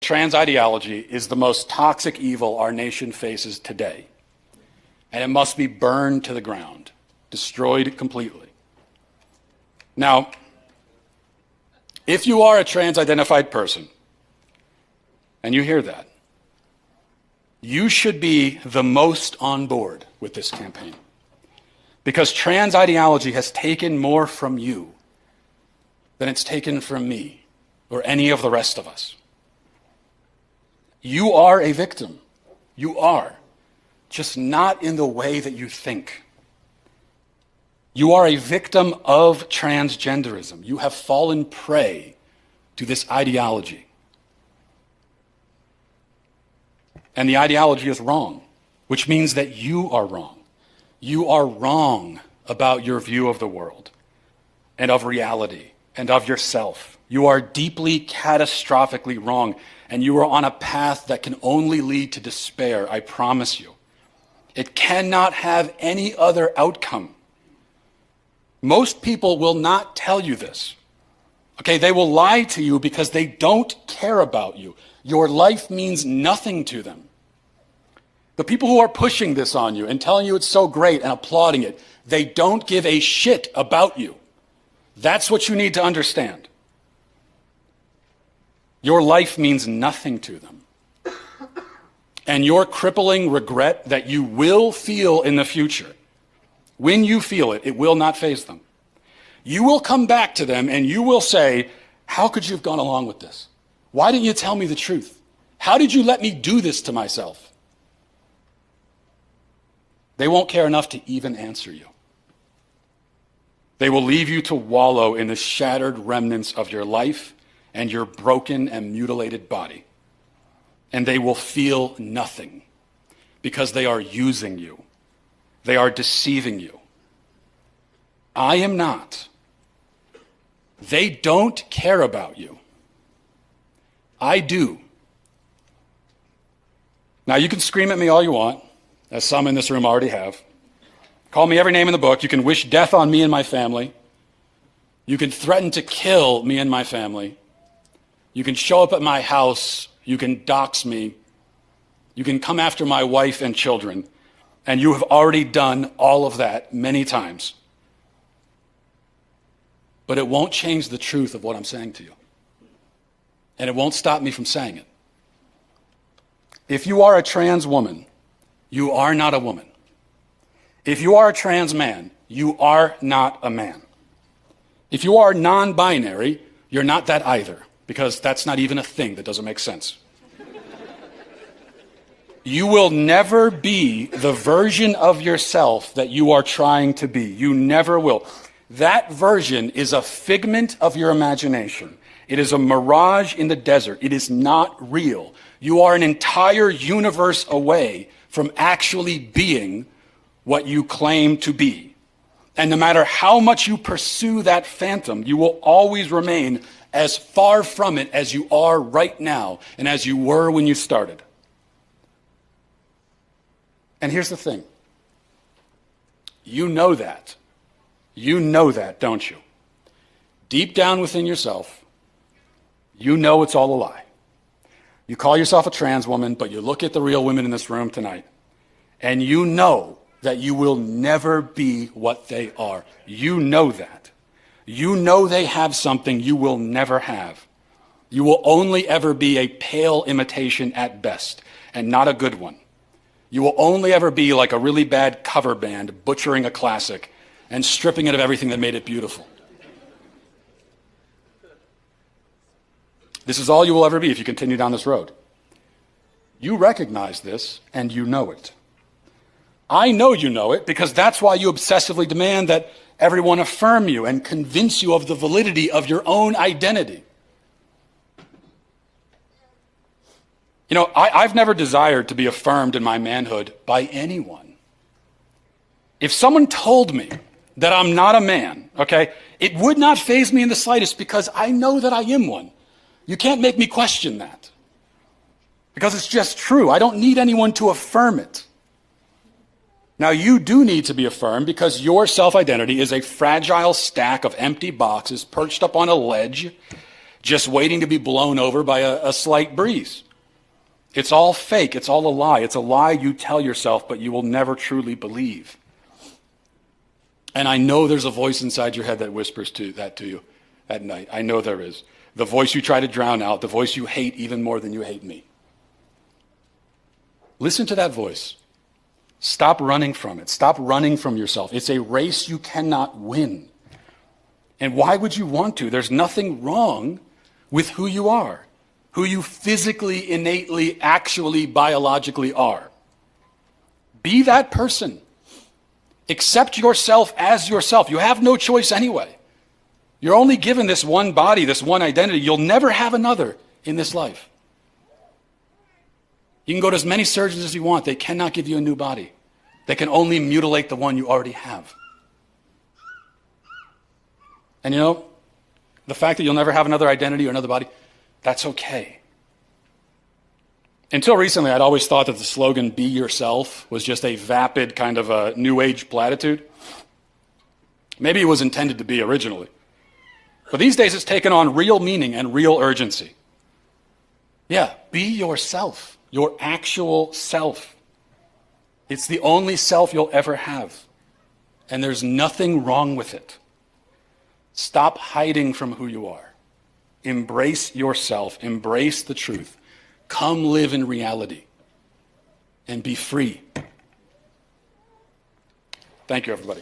Trans ideology is the most toxic evil our nation faces today, and it must be burned to the ground, destroyed completely. Now, if you are a trans-identified person, and you hear that, you should be the most on board with this campaign, because trans ideology has taken more from you than it's taken from me or any of the rest of us. You are a victim. You are. Just not in the way that you think. You are a victim of transgenderism. You have fallen prey to this ideology. And the ideology is wrong, which means that you are wrong. You are wrong about your view of the world and of reality and of yourself. You are deeply, catastrophically wrong, and you are on a path that can only lead to despair, I promise you. It cannot have any other outcome. Most people will not tell you this. Okay, they will lie to you because they don't care about you. Your life means nothing to them. The people who are pushing this on you and telling you it's so great and applauding it, they don't give a shit about you. That's what you need to understand. Your life means nothing to them. And your crippling regret that you will feel in the future, when you feel it, it will not faze them. You will come back to them and you will say, how could you have gone along with this? Why didn't you tell me the truth? How did you let me do this to myself? They won't care enough to even answer you. They will leave you to wallow in the shattered remnants of your life and your broken and mutilated body. And they will feel nothing because they are using you. They are deceiving you. I am not. They don't care about you. I do. Now, you can scream at me all you want, as some in this room already have. Call me every name in the book. You can wish death on me and my family. You can threaten to kill me and my family. You can show up at my house. You can dox me. You can come after my wife and children. And you have already done all of that many times. But it won't change the truth of what I'm saying to you. And it won't stop me from saying it. If you are a trans woman, you are not a woman. If you are a trans man, you are not a man. If you are non-binary, you're not that either, because that's not even a thing. That doesn't make sense. You will never be the version of yourself that you are trying to be. You never will. That version is a figment of your imagination. It is a mirage in the desert. It is not real. You are an entire universe away from actually being what you claim to be. And no matter how much you pursue that phantom, you will always remain as far from it as you are right now and as you were when you started. And here's the thing. You know that. You know that, don't you? Deep down within yourself, you know it's all a lie. You call yourself a trans woman, but you look at the real women in this room tonight, and you know that you will never be what they are. You know that. You know they have something you will never have. You will only ever be a pale imitation at best, and not a good one. You will only ever be like a really bad cover band butchering a classic and stripping it of everything that made it beautiful. This is all you will ever be if you continue down this road. You recognize this, and you know it. I know you know it because that's why you obsessively demand that everyone affirm you and convince you of the validity of your own identity. You know, I've never desired to be affirmed in my manhood by anyone. If someone told me that I'm not a man, okay, it would not faze me in the slightest because I know that I am one. You can't make me question that because it's just true. I don't need anyone to affirm it. Now, you do need to be affirmed because your self-identity is a fragile stack of empty boxes perched up on a ledge, just waiting to be blown over by a slight breeze. It's all fake. It's all a lie. It's a lie you tell yourself, but you will never truly believe. And I know there's a voice inside your head that whispers that to you at night. I know there is. The voice you try to drown out, the voice you hate even more than you hate me. Listen to that voice. Stop running from it. Stop running from yourself. It's a race you cannot win. And why would you want to? There's nothing wrong with who you are, who you physically, innately, actually, biologically are. Be that person. Accept yourself as yourself. You have no choice anyway. You're only given this one body, this one identity. You'll never have another in this life. You can go to as many surgeons as you want. They cannot give you a new body. They can only mutilate the one you already have. And you know, the fact that you'll never have another identity or another body, that's okay. Until recently, I'd always thought that the slogan, be yourself, was just a vapid kind of a new age platitude. Maybe it was intended to be originally. But these days it's taken on real meaning and real urgency. Yeah, be yourself, your actual self. It's the only self you'll ever have. And there's nothing wrong with it. Stop hiding from who you are. Embrace yourself. Embrace the truth. Come live in reality and be free. Thank you, everybody.